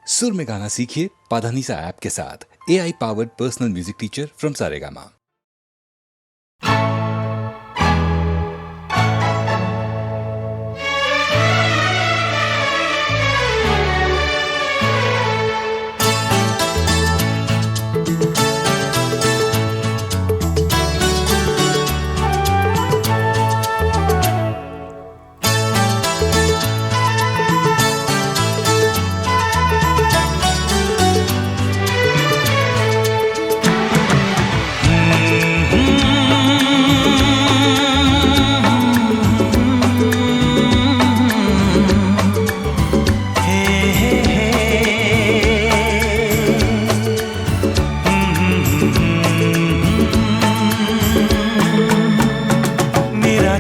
सुर में गाना सीखिए पाधानीसा ऐप के साथ। AI powered personal music teacher from Saregama.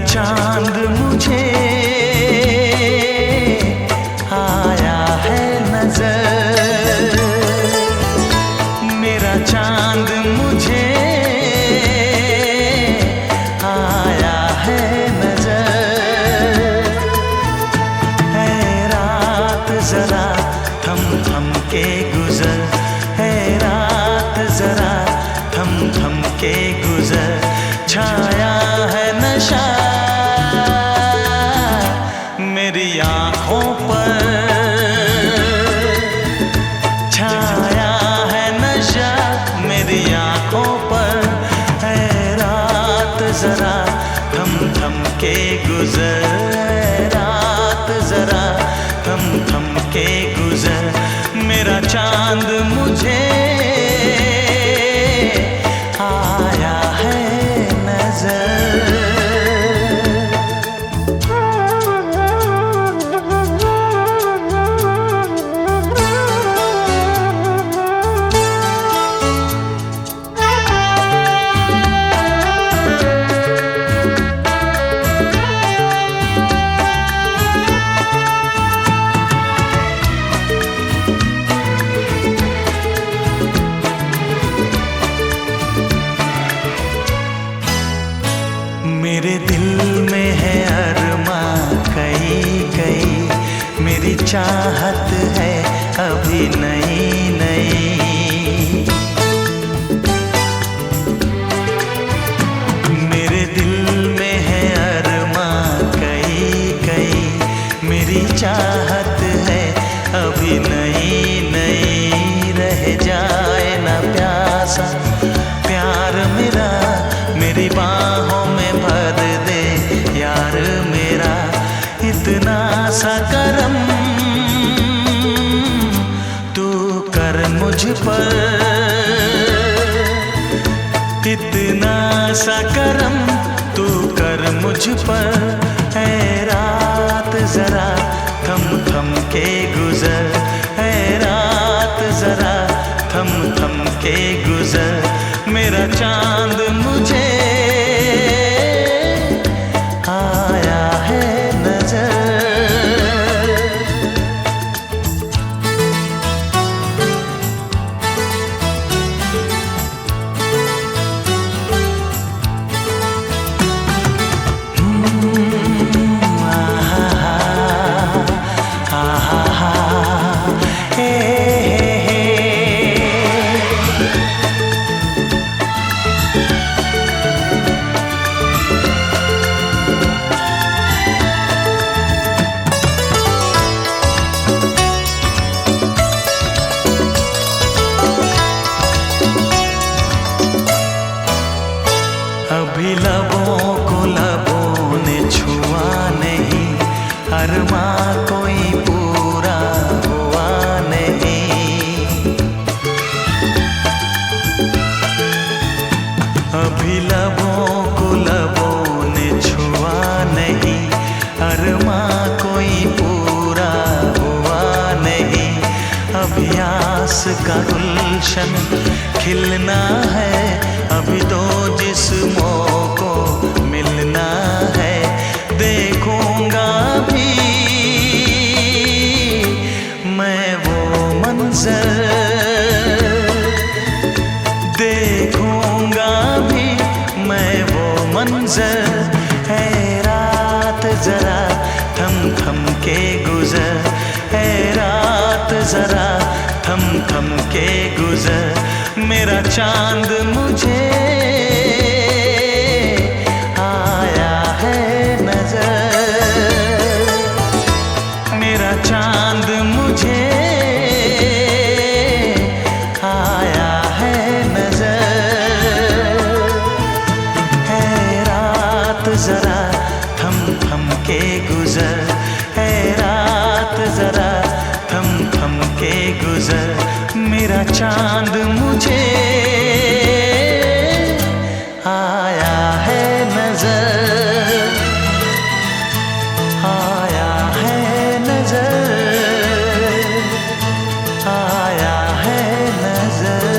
चांद मुझे आया है नजर, मेरा चांद मुझे आया है नजर। है रात जरा थम थम के गुजर, है रात जरा थम थम के गुजर। छाया है नशा मेरी आँखों पर, छाया है नशा मेरी आँखों पर। है रात जरा थम थम के गुजर, है रात जरा थम थम के गुजर। मेरा चांद मुझे आया है नजर। मेरे दिल में है अरमां कई कई, मेरी चाहत है अभी नई नई। मेरे दिल में है अरमां कई कई, मेरी चाहत है अभी नई नई। रह जाए ना प्यासा प्यार मेरा, मेरी बाहों में भर दे यार मेरा। इतना सा करम तू कर मुझ पर, इतना सा करम तू कर मुझ पर। है रात जरा थम थम के गुजर, है रात जरा थम थम के गुजर। मेरा चांद मुझे आया है नजर। अभी लबों को लबों ने छुआ नहीं, अरमां कोई पूरा हुआ नहीं। अभी लबों को लबों ने छुआ नहीं, अरमां कोई पूरा हुआ नहीं। अभी आस का गुलशन खिलना है, अभी तो जिस्मों को मिलना है। देखूंगा भी मैं वो मंजर, देखूंगा भी मैं वो मंजर। है रात जरा थम थम के गुजर, है रात जरा थम थम के गुजर मेरा चांद मुझे आया है नजर मेरा चांद मुझे आया है नजर है रात जरा थम थम के गुजर है रात जरा थम थम के गुजर मेरा चांद मुझे आया है नजर आया है नजर आया है नजर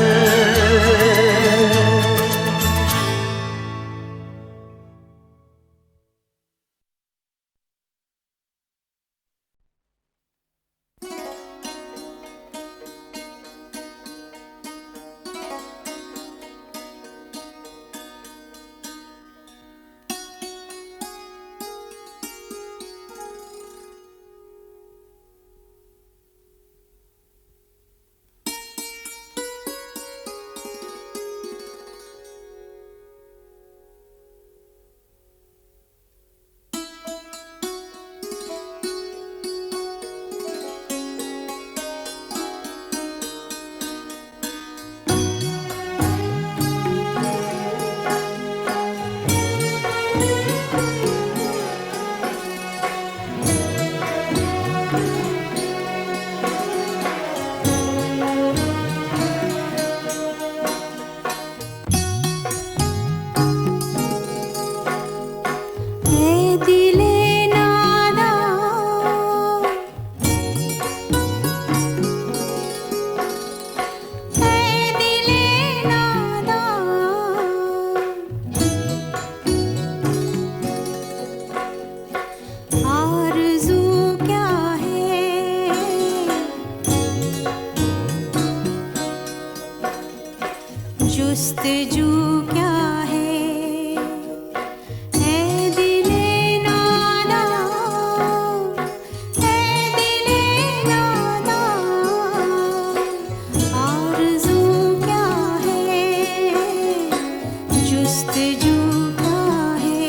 जुस्तजू क्या है दिले नादा है दिले नादा आरज़ू क्या है जुस्तजू क्या है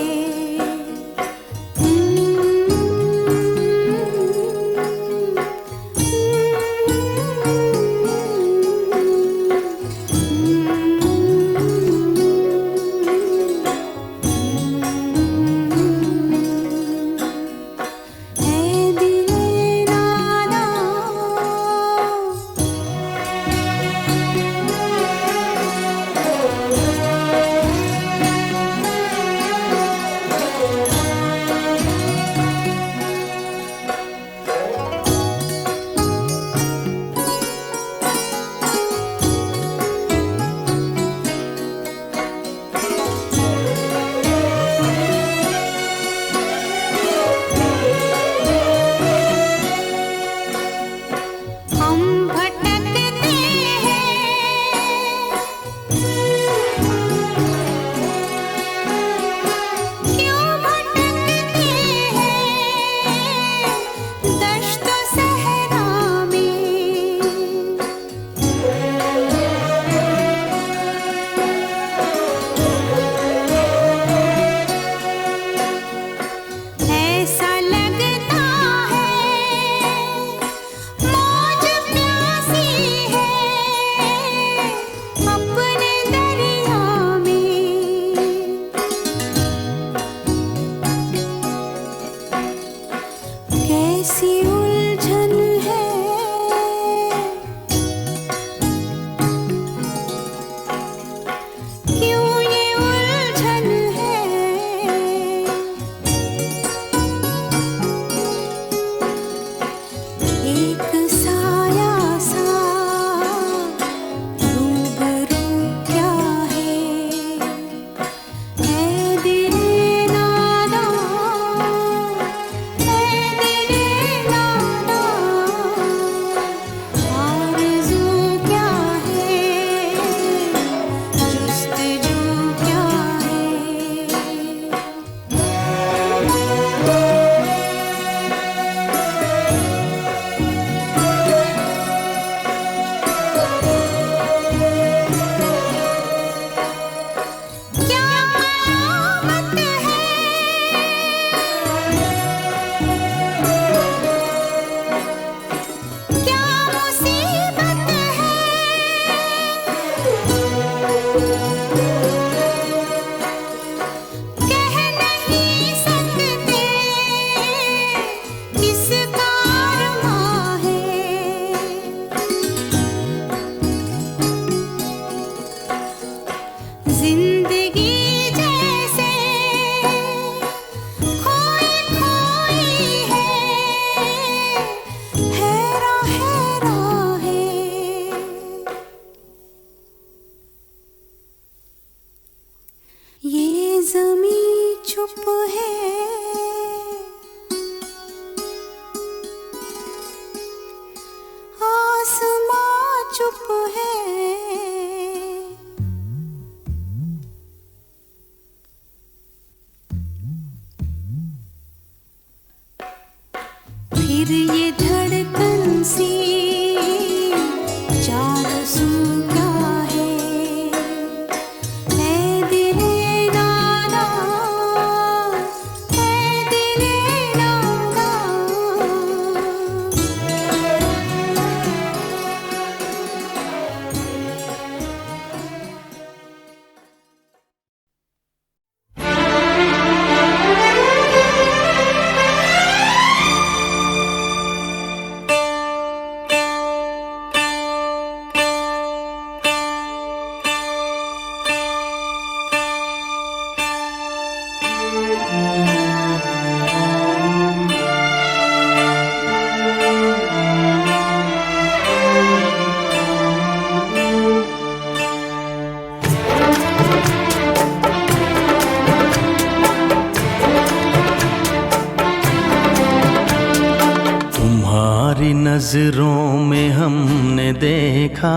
नजरों में हमने देखा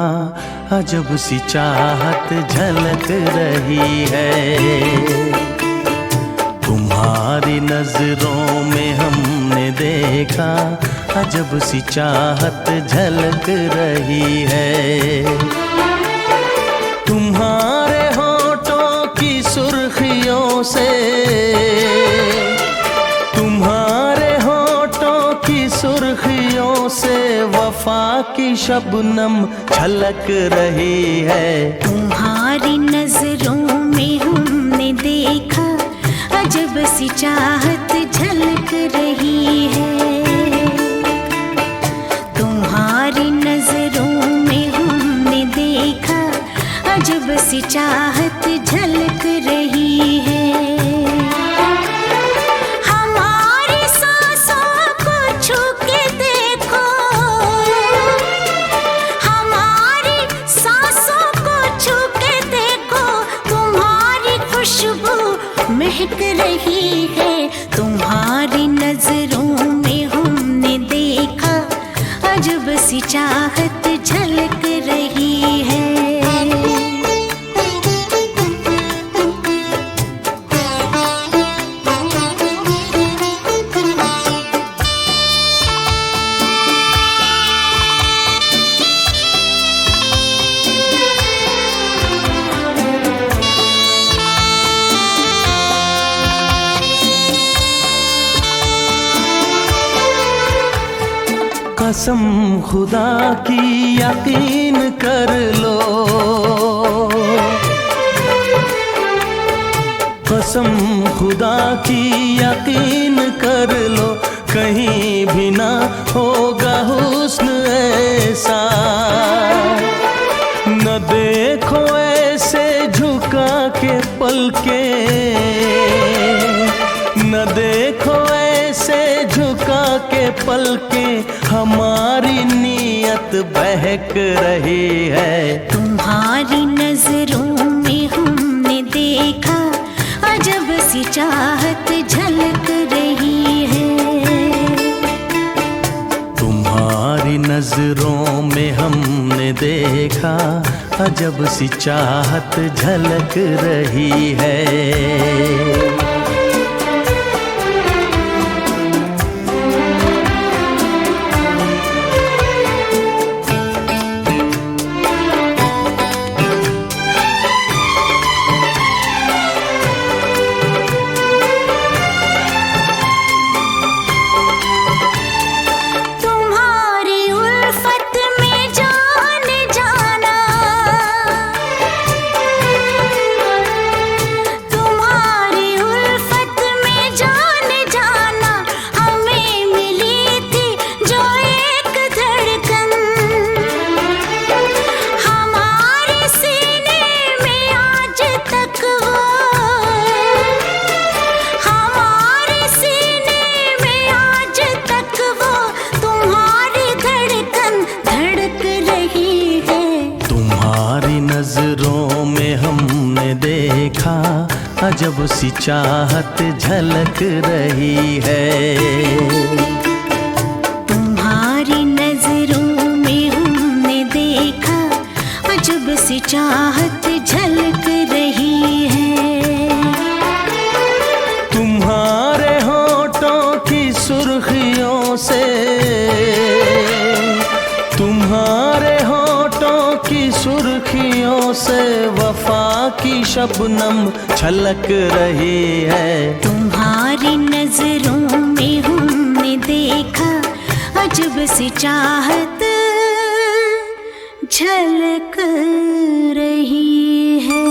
अजब सी चाहत झलक रही है। तुम्हारी नजरों में हमने देखा अजब सी चाहत झलक रही है। तुम्हारे होठों की सुर्खियों से, तुम्हारे होठों की सुर्खियों से वफा की शबनम छलक रही है। तुम्हारी नजरों में हमने देखा अजब सी चाहत झलक रही है। तुम्हारी नजरों में हमने देखा अजब सी चाहत झलक रही है। हमारी सांसों को छू के देखो, हमारी सांसों को छू के देखो, तुम्हारी खुशबू महक रही है। तुम्हारी नजरों में हमने देखा अजब सी चाहत झलक रही है। कसम खुदा की यकीन कर लो, कसम खुदा की यकीन कर लो, कहीं भी ना होगा हुस्न ऐसा। न देखो ऐसे झुका के पलके, न देखो ऐसे झुका के पलके, हमारी नीयत बहक रही है। तुम्हारी नजरों में हमने देखा अजब सी चाहत झलक रही है। तुम्हारी नजरों में हमने देखा अजब सी चाहत झलक रही है। नजरों में हमने देखा अजब सी चाहत झलक रही है। तुम्हारी नजरों में हमने देखा अजब सी चाहत झलक रही है। तुम्हारे होठों की सुर्खियों से, तुम्हारे होठों की सुर्खियों से वफा की शबनम छलक रही है। तुम्हारी नजरों में हमने देखा अजब सी चाहत झलक रही है।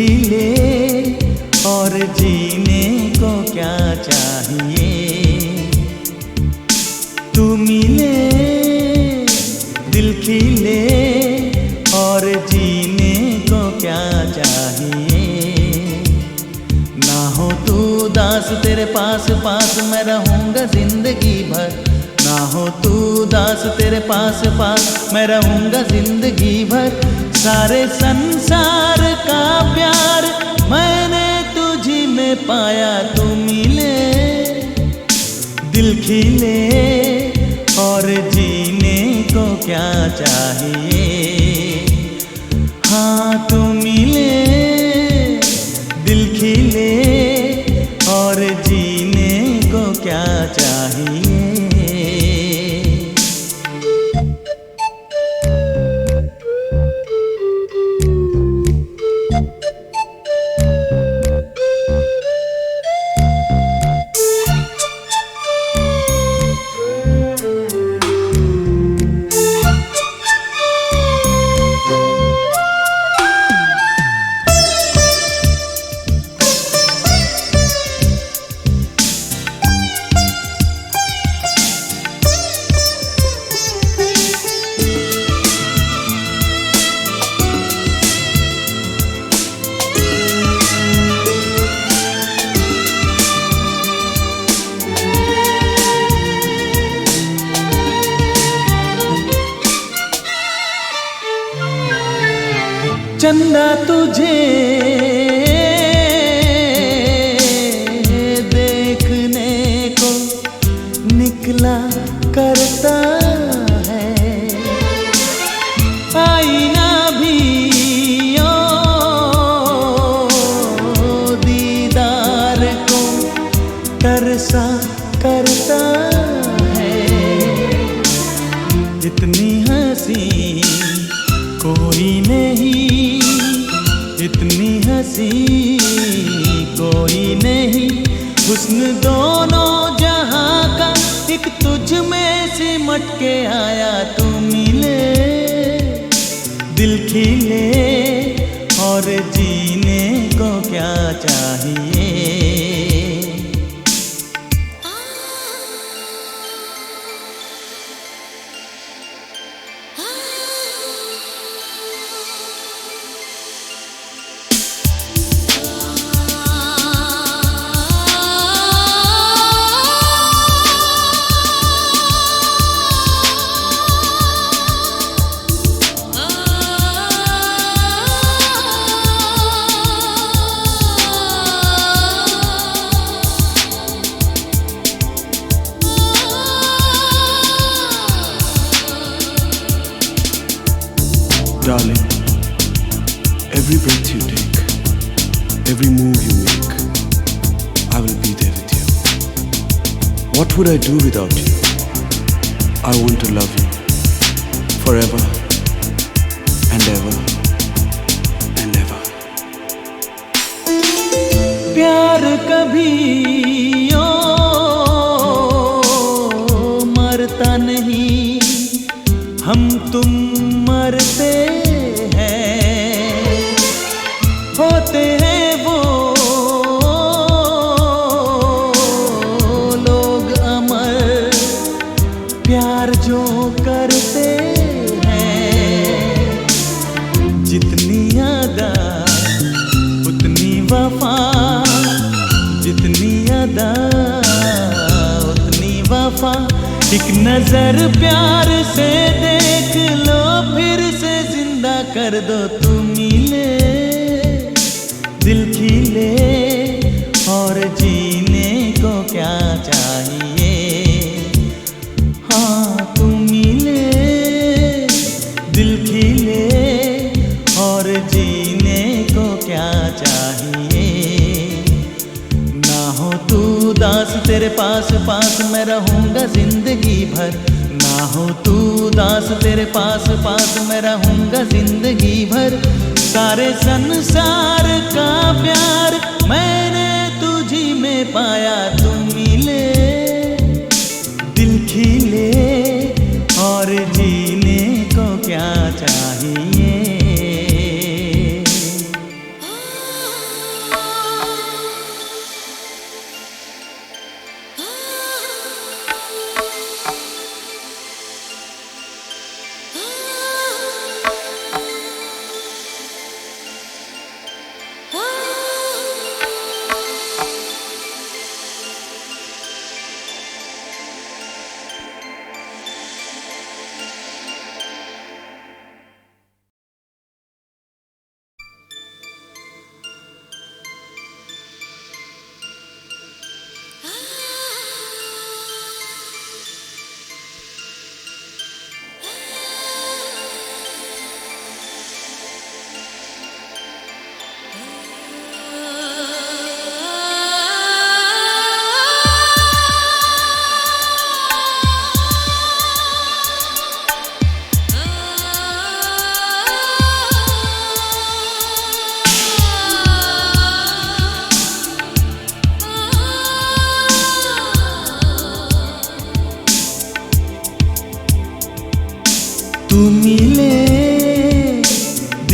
खिले और जीने को क्या चाहिए। तू मिले दिल खिले और जीने को क्या चाहिए। ना हो तू दास तेरे पास पास मैं रहूँगा जिंदगी भर। ना हो तू दास तेरे पास पास मैं रहूँगा जिंदगी भर। सारे संसार का प्यार मैंने तुझी में पाया। तू मिले दिल खिले और जीने को क्या चाहिए। हाँ तू मिले दिल खिले और जीने को क्या चाहिए। चंदा तुझे देखने को निकला करता है। आईना भी ओ दीदार को तरसा करता है। इतनी हंसी कोई नहीं, इतनी हंसी कोई नहीं। हुस्न दोनों जहां का एक तुझ में सिमट के आया। तू मिले दिल खिले और जीने को क्या चाहिए। Darling, every breath you take, every move you make, I will be there with you. What would I do without you? I want to love you forever and ever and ever. प्यार कभी ओ मरता नहीं, हम तुम मरते हैं। होते हैं वो लोग अमर प्यार जो करते हैं। जितनी अदा उतनी वफा, जितनी अदा उतनी वफा। एक नजर प्यार से देख लो फिर से जिंदा कर दो। तू मिले दिल खिले और जीने को क्या चाहिए। हाँ तू मिले दिल खिले और जीने को क्या चाहिए। ना हो तू दास तेरे पास पास मैं रहूँगा जिंदगी भर। ना हो तू दास तेरे पास पास मैं रहूँगा जिंदगी भर। सारे संसार का प्यार मैंने तुझी में पाया। तू मिले दिल खिले और जीने को क्या चाहिए।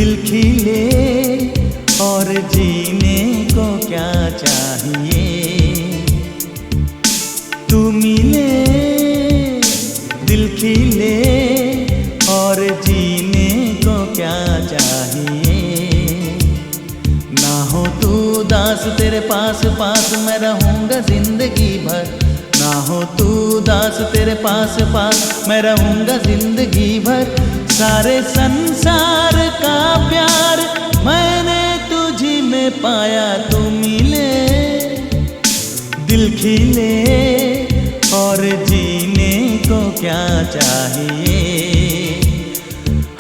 दिल खिले और जीने को क्या चाहिए, तू मिले दिल खिले और जीने को क्या चाहिए। ना हो तू दास तेरे पास पास मैं रहूँगा जिंदगी भर, ना हो तू दास तेरे पास पास मैं रहूँगा जिंदगी भर। सारे संसार का प्यार मैंने तुझी में पाया, तू मिले दिल खिले और जीने को क्या चाहिए।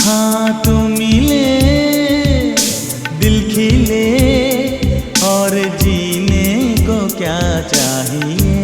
हाँ तू मिले दिल खिले और जीने को क्या चाहिए।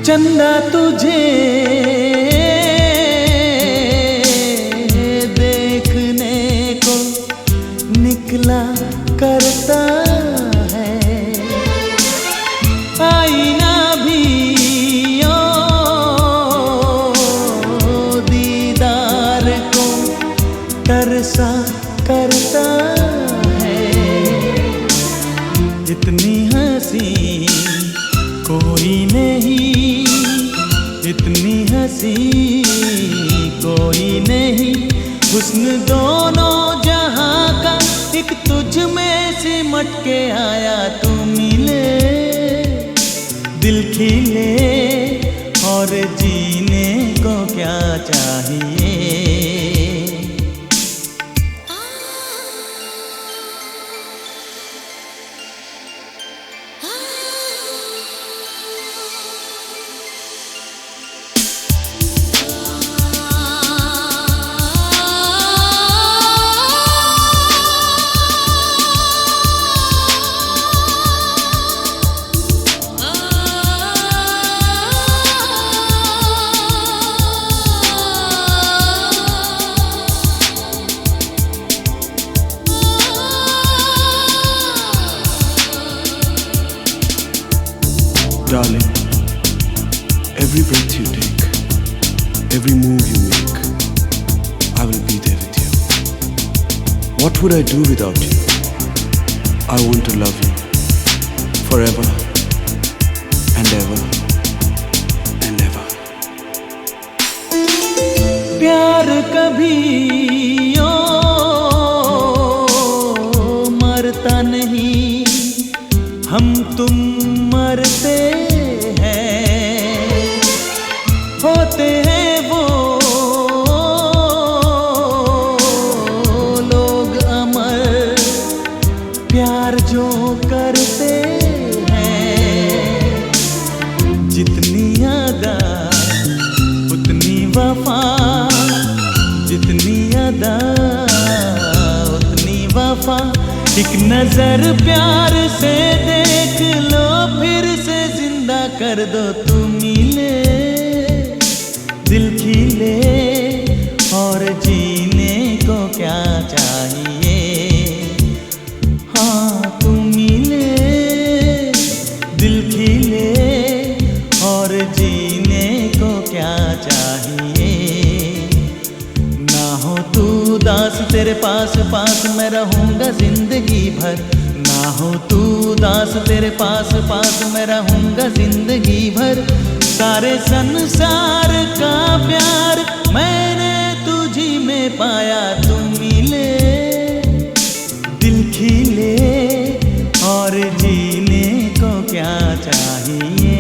चंदा तुझे देखने को निकला करता है, आईना भी ओ दीदार को तरसा करता है। इतनी हंसी कोई नहीं, इतनी हंसी कोई नहीं, हुस्न दोनों जहां का एक तुझ में सिमट के आया। तू मिले दिल खिले और जीने को क्या चाहिए। Darling, every breath you take, every move you make, I will be there with you. What would I do without you? I want to love you forever and ever and ever. प्यार कभी ओ मरता नहीं, हम तुम मरते हैं, होते हैं वो लोग अमर प्यार जो करते हैं। जितनी अदा उतनी वफा, जितनी अदा उतनी वफा। एक नजर प्यार से देख लो, फिर से जिंदा कर दो। तू मिले दिल खिले और जीने को क्या चाहिए। हाँ तू मिले दिल खिले और जीने को क्या चाहिए। ना हो तू दास तेरे पास पास मैं रहूँगा जिंदगी भर, ना हो तू दास तेरे पास पास मैं रहूँगा जिंदगी भर। सारे संसार का प्यार मैंने तुझी में पाया। तू मिले दिल खिले और जीने को क्या चाहिए।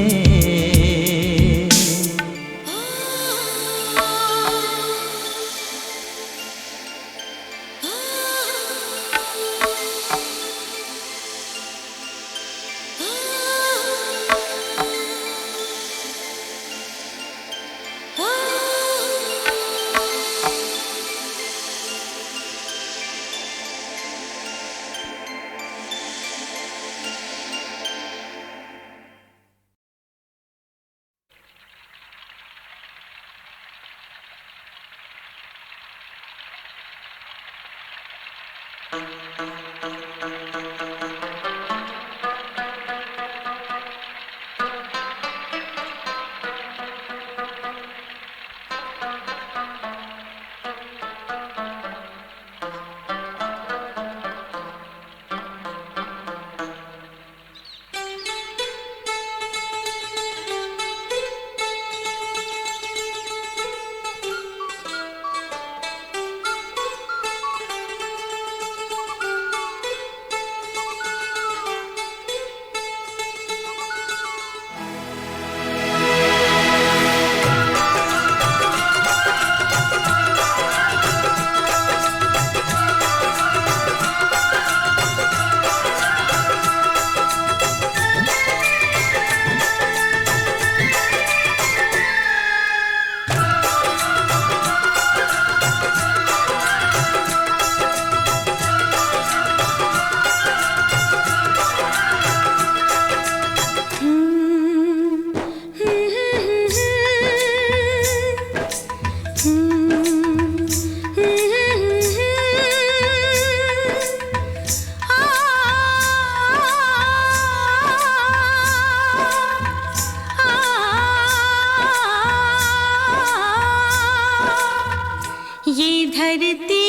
धरती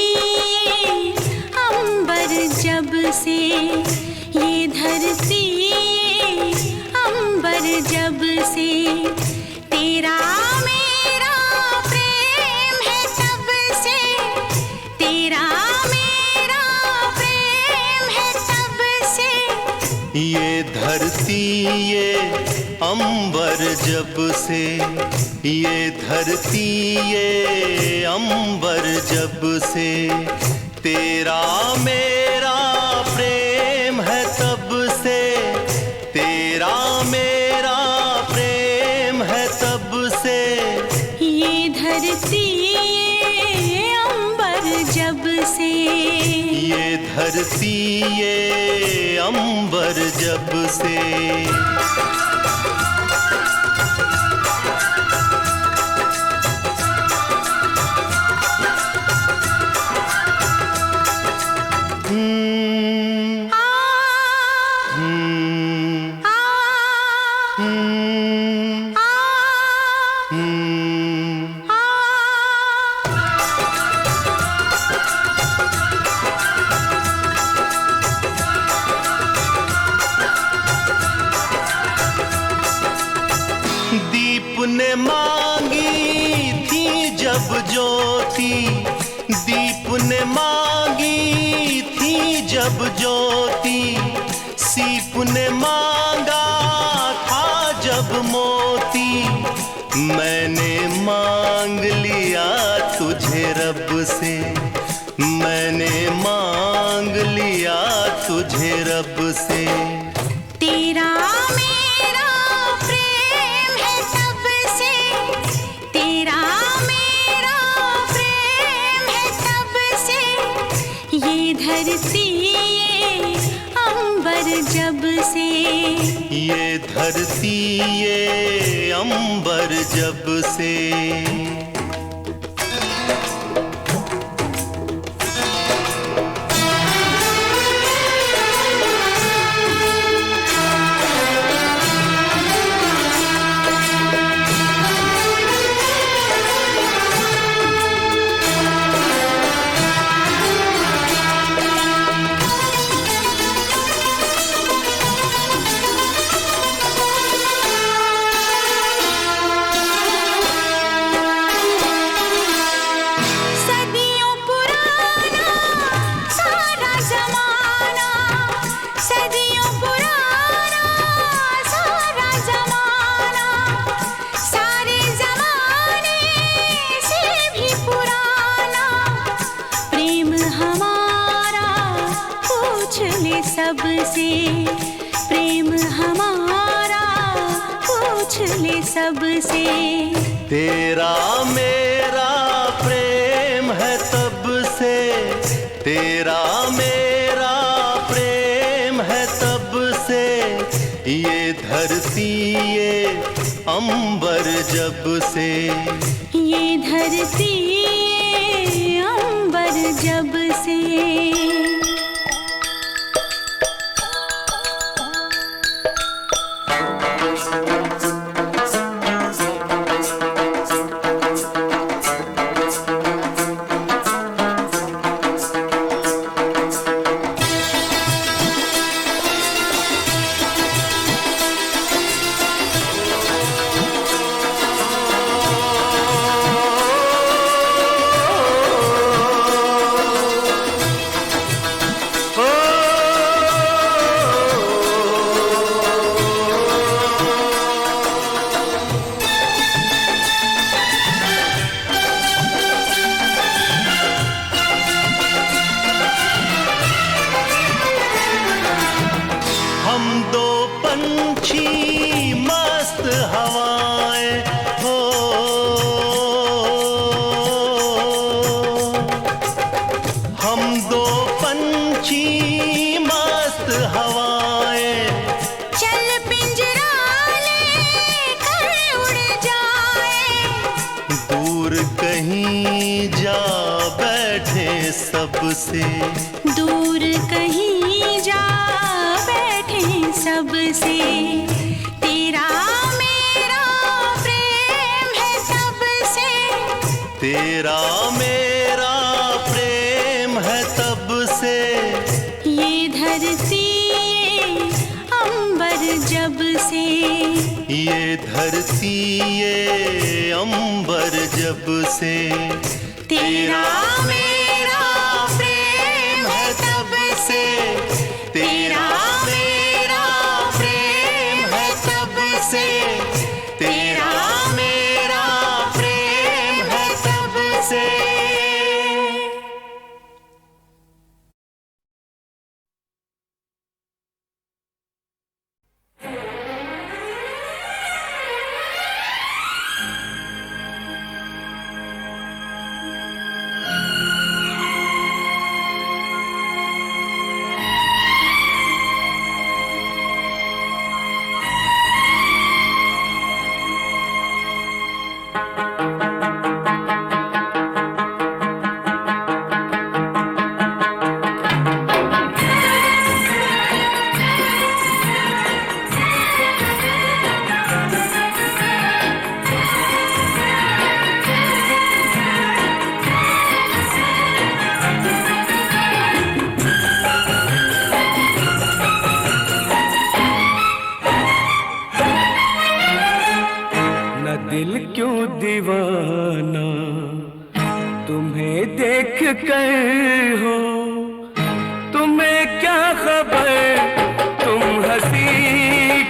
अंबर जब से, ये धरती अंबर जब से तेरा मेरा प्रेम है तब से, तेरा मेरा प्रेम है तब से। ये धरती ये अंबर जब से, ये धरती ये अंबर जब से तेरा मेरा प्रेम है तब से, तेरा मेरा प्रेम है तब से। ये धरती ये अंबर जब से, ये धरती ये अंबर जब से। दीप ने मांगी थी जब ज्योति, दीप ने मांगी थी जब ज्योति, सीप ने मांगा था जब मोती। मैंने मांग लिया तुझे रब से, मैंने मांग लिया तुझे रब से। तेरा मेरा प्रेम है तब से, तेरा मेरा प्रेम है तब से। ये धरती ये अंबर जब से, ये धरती ये अंबर जब से। सबसे प्रेम हमारा पूछ ले सबसे। तेरा मेरा प्रेम है तब से, तेरा मेरा प्रेम है तब से। ये धरती ये अंबर जब से, ये धरती ये अंबर जब से। हम दो पंछी मस्त हवाएं हो, हम दो पंछी मस्त हवाएं। चल पिंजरा लेकर उड़ जाए, दूर कहीं जा बैठे सबसे, दूर कहीं जा बैठे सबसे। तेरा मेरा प्रेम है तब से, तेरा मेरा धरती ये अंबर जब से, ये धरती ये अंबर जब से तेरा मेरा प्रेम है तब से, तेरा मेरा प्रेम है तब से, तेरा मेरा प्रेम है तब से। दिल क्यों दीवाना तुम्हें देख कर हो, तुम्हें क्या खबर तुम हंसी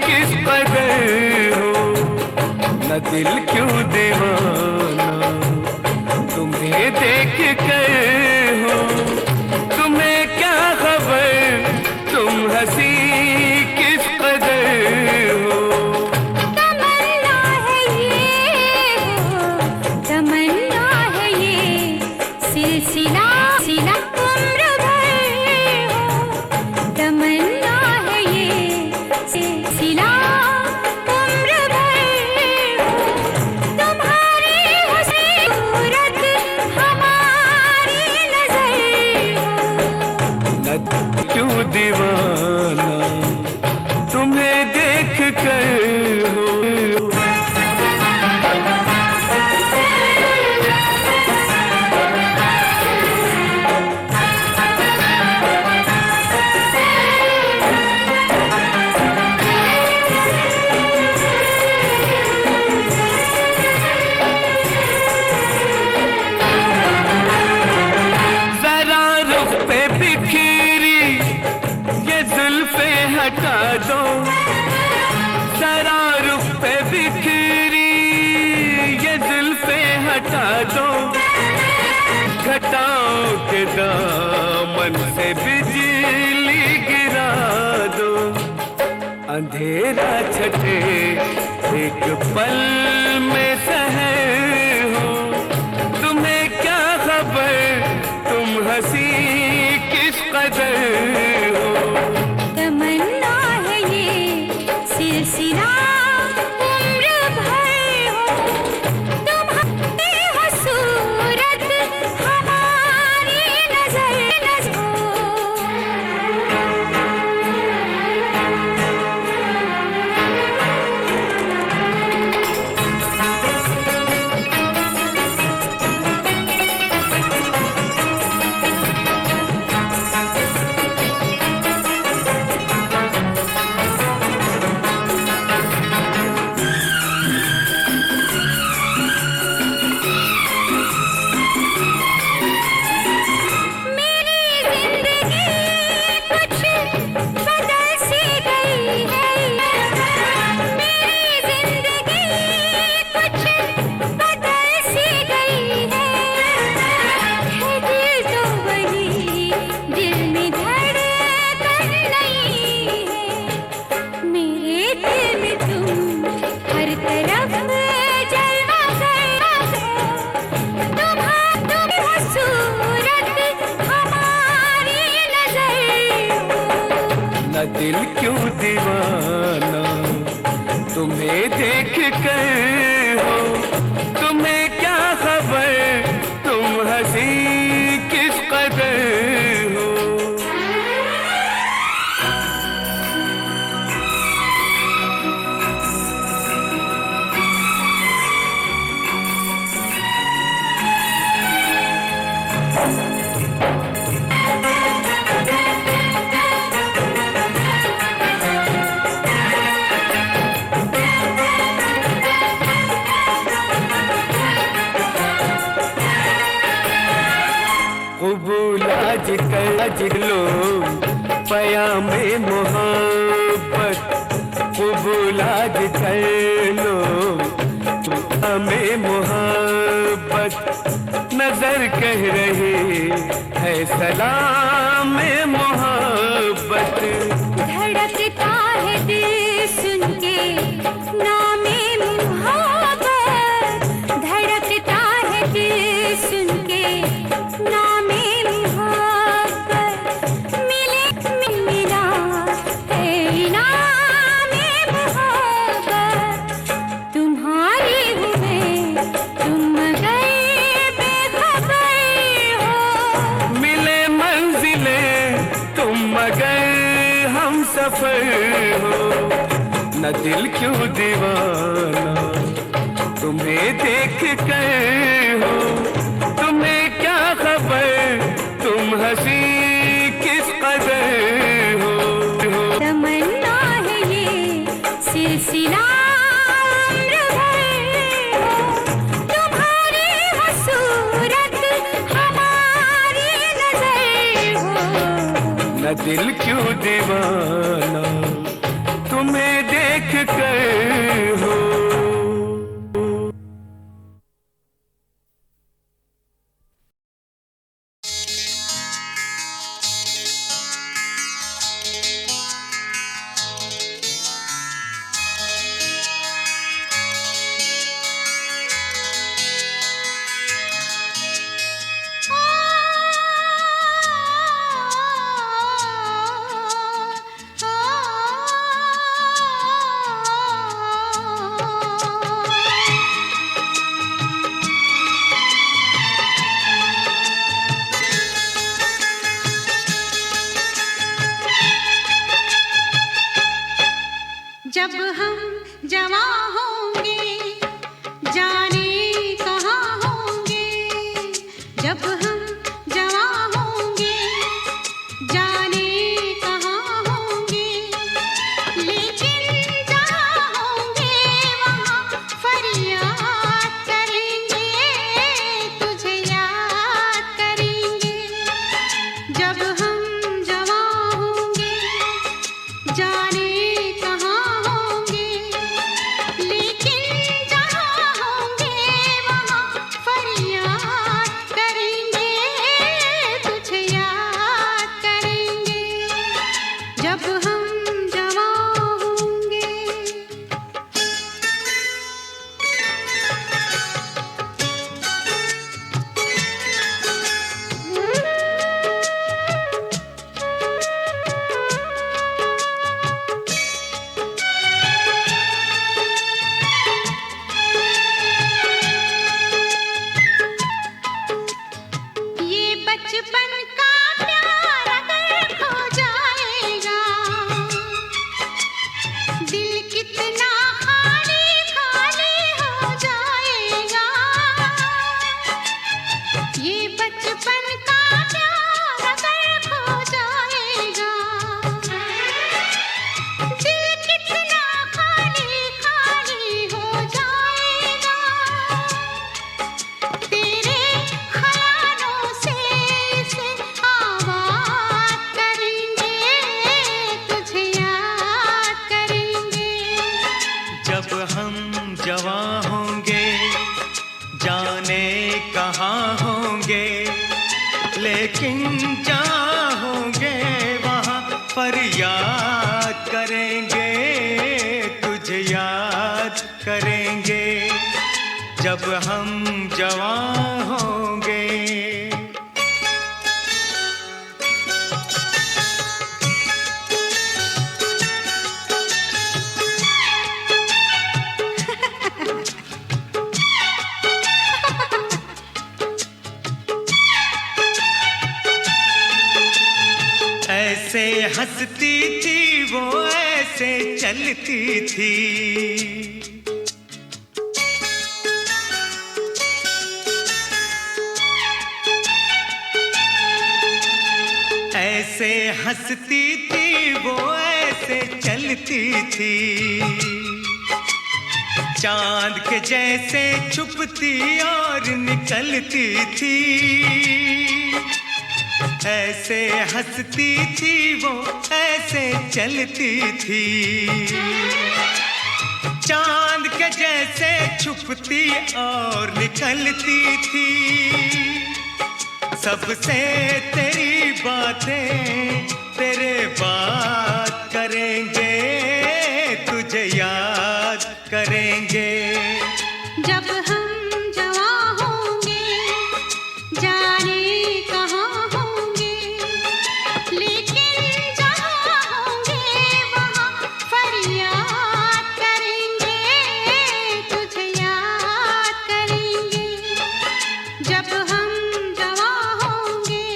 किस कदर हो। न दिल क्यों दीवाना तुम्हें देख कर हो, तुम्हें क्या खबर तुम हंसी किस कदर हो। सिला सिला उम्र भर हो, तमन्ना है ये सिला उम्र भर हो। तुम्हारी हुस्न सूरत हमारी नजर हो। क्यों दीवाना तुम्हें देख कर हो। हटा दो जरा रुख पे बिखरी ये जुल्फे हटा दो, घटाओ के दामन से बिजली गिरा दो। अंधेरा छटे एक पल में सहर हो, तुम्हें क्या खबर तुम हंसी किस कदर हो। तमन्ना है ये सिलसिला उम्र भर हो, तुम्हारी हो सूरत हमारी नजर हो। दिल क्यों दीवाना तुम्हें देख कर हो, तुम्हें क्या खबर तुम हंसी किस कदर हो। आज लो पयामे मोहब्बत कबूल आज कर लो हमें मोहब्बत नजर कह रही है सलाम मोहब्बत धड़कता है दिल सुन के नामे मोहब्बत धड़कता है दिल सुन के नामे मोहब्बत मिला है इनामे मोहब्बत तुम्हारी हूँ मैं तुम गए बेखबर हो मिले मंजिले तुम मगर हम सफर हो न दिल क्यों दीवाना तुम्हें देख कर हो तुम्हें क्या खबर तुम हंसी किस कदर हो तमन्ना है ये सिलसिला उम्र भर हो तुम्हारी हो सूरत हमारी नजर हो न दिल क्यों दीवाना तुम्हें देख कर हो जब हम जवां होंगे जाने कहाँ होंगे जब हम जवां होंगे जाने कहाँ होंगे लेकिन जहाँ होंगे वहाँ फरियाद करेंगे तुझे याद करेंगे जब हम जवां होंगे जाने जवां होंगे जाने कहाँ होंगे लेकिन जहाँ होंगे वहाँ फरियाद करेंगे तुझे याद करेंगे जब हम जवां होंगे ऐसे हंसती थी वो ऐसे चलती थी ऐसे हंसती थी वो ऐसे चलती थी चांद के जैसे छुपती और निकलती थी ऐसे हंसती थी वो, ऐसे चलती थी, चांद के जैसे छुपती और निकलती थी। सबसे तेरी बातें तेरे बात करेंगे, तुझे याद करेंगे। जब हम जवां होंगे जाने कहाँ होंगे, लेकिन जहाँ होंगे वहाँ फरियाद करेंगे, तुझे याद करेंगे। जब हम जवां होंगे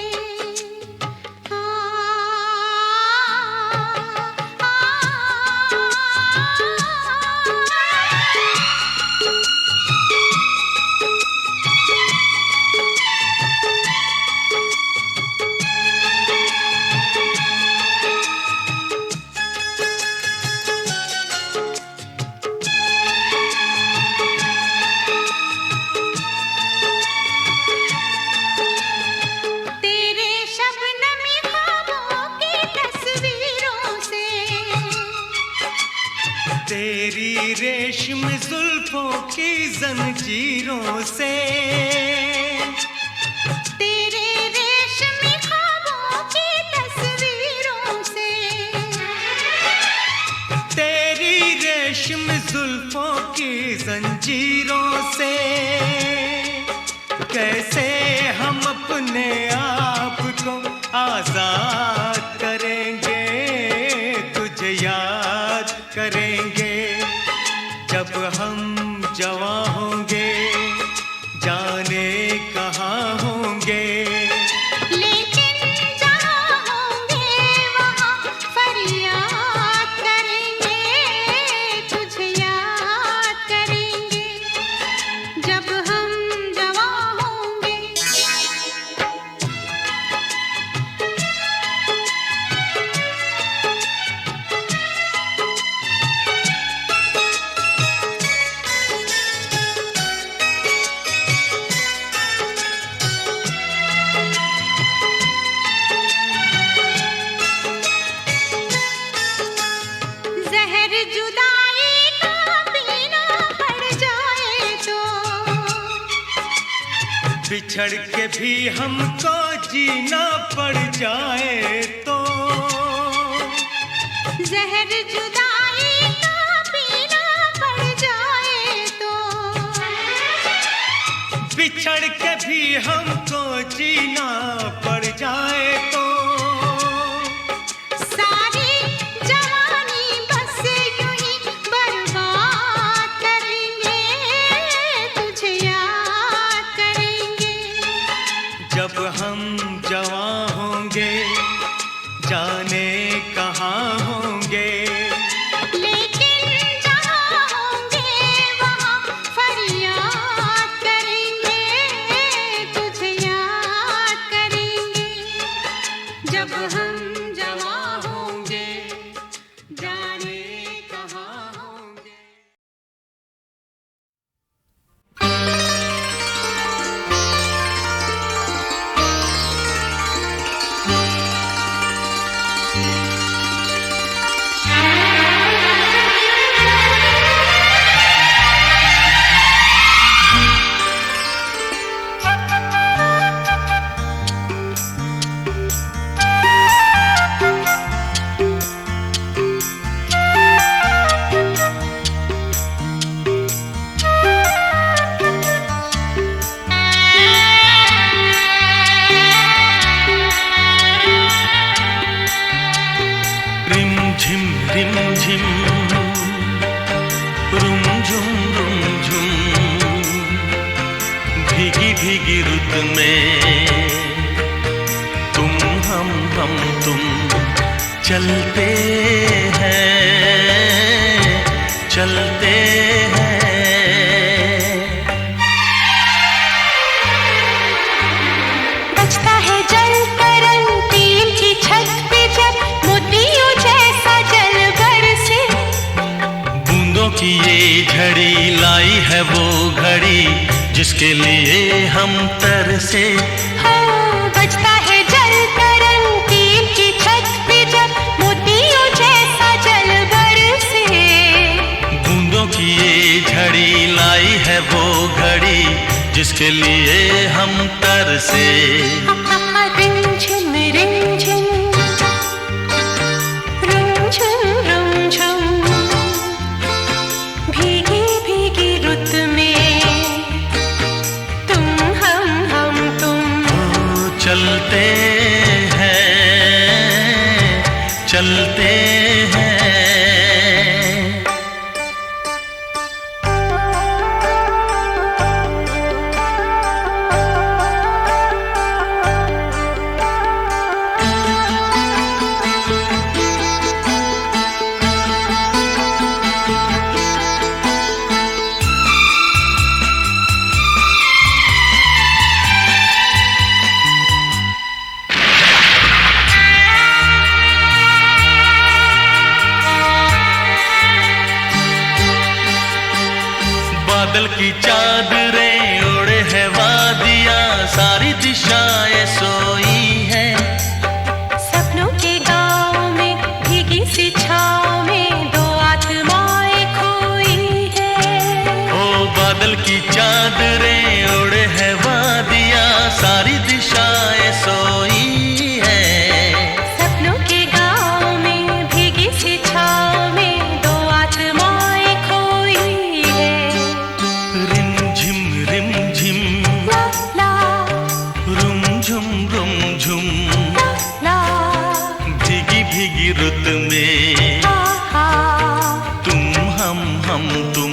तेरे शबनमी ख्वाबों की तस्वीरों से, तेरी रेशम जुल्फों की जंजीरों से, तेरे रेशमी ख्वाबों की तस्वीरों से, तेरी रेशम जुल्फों की जंजीरों से। कैसे हम अपने आप को आजाद करेंगे, तुझे याद करेंगे। जब हम जवां होंगे जाने कहाँ होंगे, लेकिन जहाँ होंगे वहाँ फरियाद करेंगे, तुझे याद करेंगे। जब हम जवां होंगे जहर जुदाई का पीना पड़ जाए तो, बिछड़ के भी हमको जीना पड़ जाए तो, जहर जुदाई का पीना पड़ जाए तो, बिछड़ के भी हमको जीना पड़ जाए तो। सारी जवानी बस यूं ही बर्बाद करेंगे, तुझे याद करेंगे। जब हम जवां होंगे जाने कहाँ होंगे, लेकिन जहाँ होंगे वहाँ फरियाद करेंगे, तुझे याद करेंगे। जब हम जवां होंगे जाने कहाँ होंगे। रिम झिम रुम झुम भीगी भीगी रुत में तुम हम तुम चलते हैं बजता है जल तरंग टीन की छत पे जब मोतियों जैसा जल बरसे, बूंदों की ये झड़ी लाई है वो घड़ी जिसके लिए हम तरसे। हाँ बजता है जल है वो घड़ी जिसके लिए हम तरसे। रिमझिम रिमझिम रुमझुम रुमझुम भीगी भीगी रुत में तुम हम तुम चलते चलते हैं। बादल की चादरें ओढ़े है वादियाँ, सारी दिशाएं सोई है। सपनों के गाँव में भीगी सी छाँव में दो आत्माएं खोई है। ओ बादल की चादरें ओढ़े है वादियाँ, सारी दिशाएं सोई है। सपनों के गाँव में भीगी सी छाँव में दो आत्माएं खोई है। रिमझिम रिमझिम ला रुमझुम रुमझुम ला भीगी भीगी रुत में हा तुम हम तुम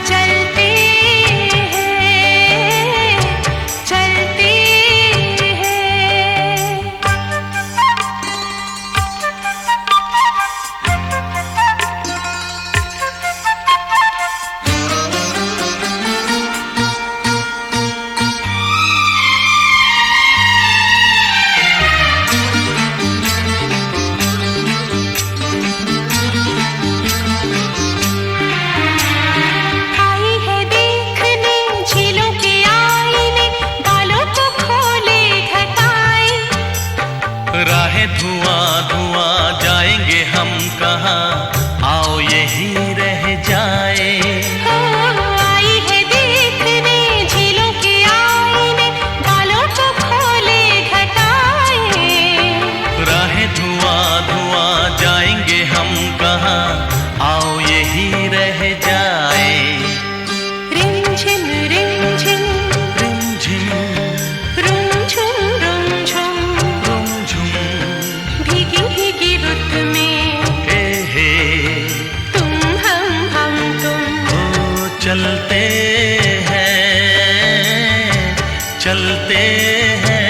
चलते हैं चलते हैं। आई है देखने झीलों के आईने, बालों को खोले घटाई। राहें धुआं धुआं जाएंगे हम कहाँ, आओ यही रह जाए। आई है देखने झीलों के आईने, बालों को खोले घटाए। राहें धुआं धुआं जाएंगे हम कहाँ, आओ यही रह जाए। रिमझिम रिमझिम रिमझिम रुमझुम रुमझुम रुमझुम भीगी भीगी रुत में हे तुम हम तुम ओ चलते चलते हैं।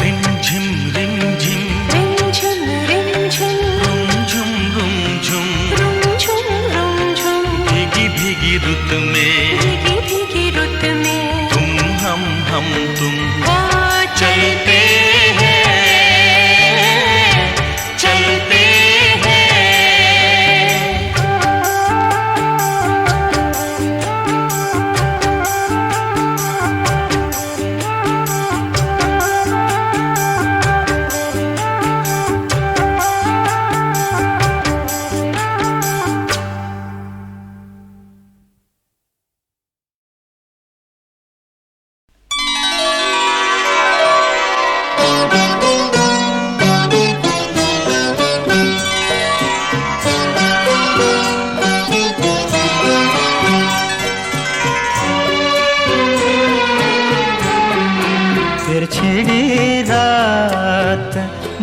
रिमझिम रिमझिम रिमझिम रिमझिम रुमझुम रुमझुम रुमझुम रुमझुम भीगी भीगी रुत में भीगी भीगी रुत में तुम हम तुम वो चलते हैं चलते हैं। फिर छिड़ी रात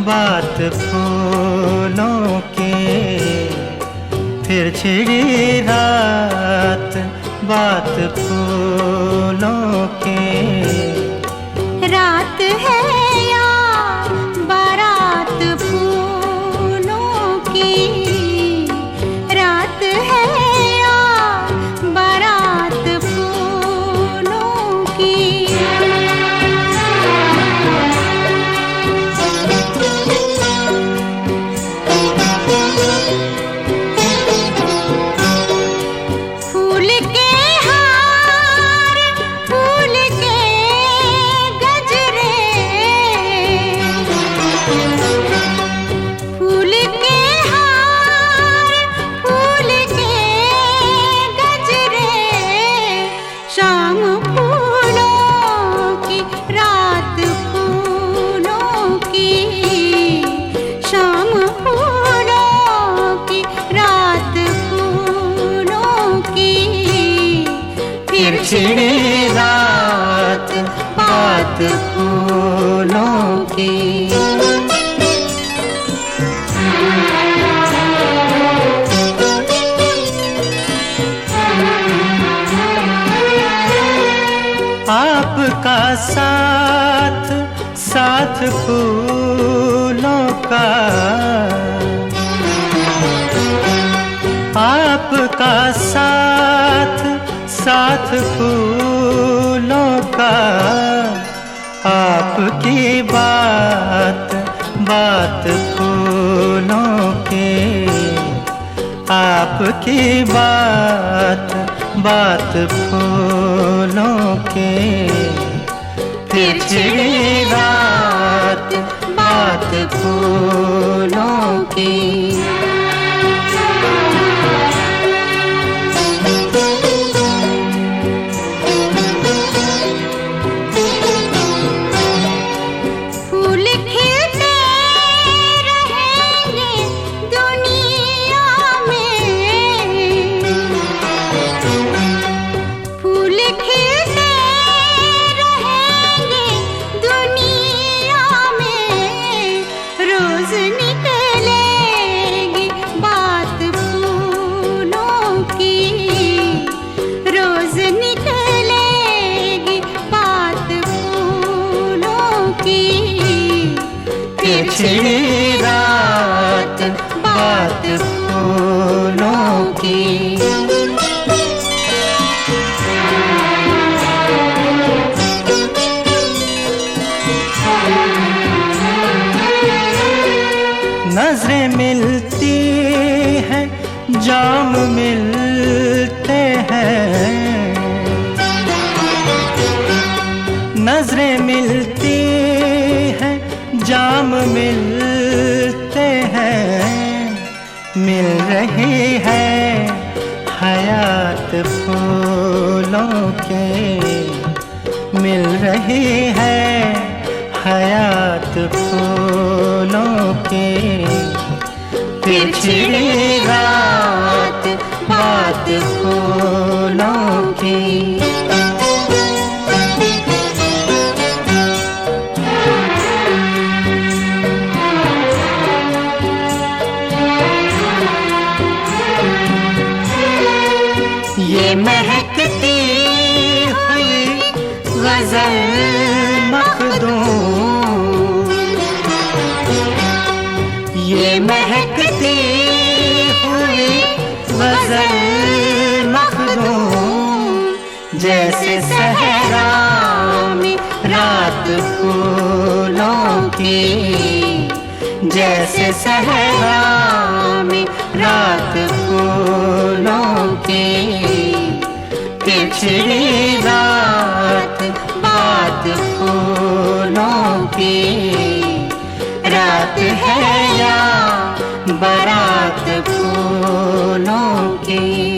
बात फूलों की, फिर छिड़ी रात बात फूलों की। रात है या बारात फूलों की, रात है या बारात फूलों की। फूल के हार फूल के गजरे बात फूलों की। आपका साथ साथ फूलों का, आपका साथ साथ फूलों का, आपकी बात बात फूलों की, आपकी बात बात फूलों की। फिर छिड़ी रात बात फूलों की। छिड़ी रात बात फूलों की। नजरें मिलती हैं, जाम मिलते हैं, नजरें मिलती हैं, जाम मिलते हैं। मिल रही है हयात फूलों के, मिल रही है हयात फूलों के। फिर छिड़ी रात बात फूलों की। ये महकती हुई गजल मखदूम, ये महकती हुई गजल मखदूम। जैसे सहरा में रात फूलों की, जैसे सहरा में रात फूलों की। फिर छिड़ी रात बात फूलों की। रात है या बारात फूलों की।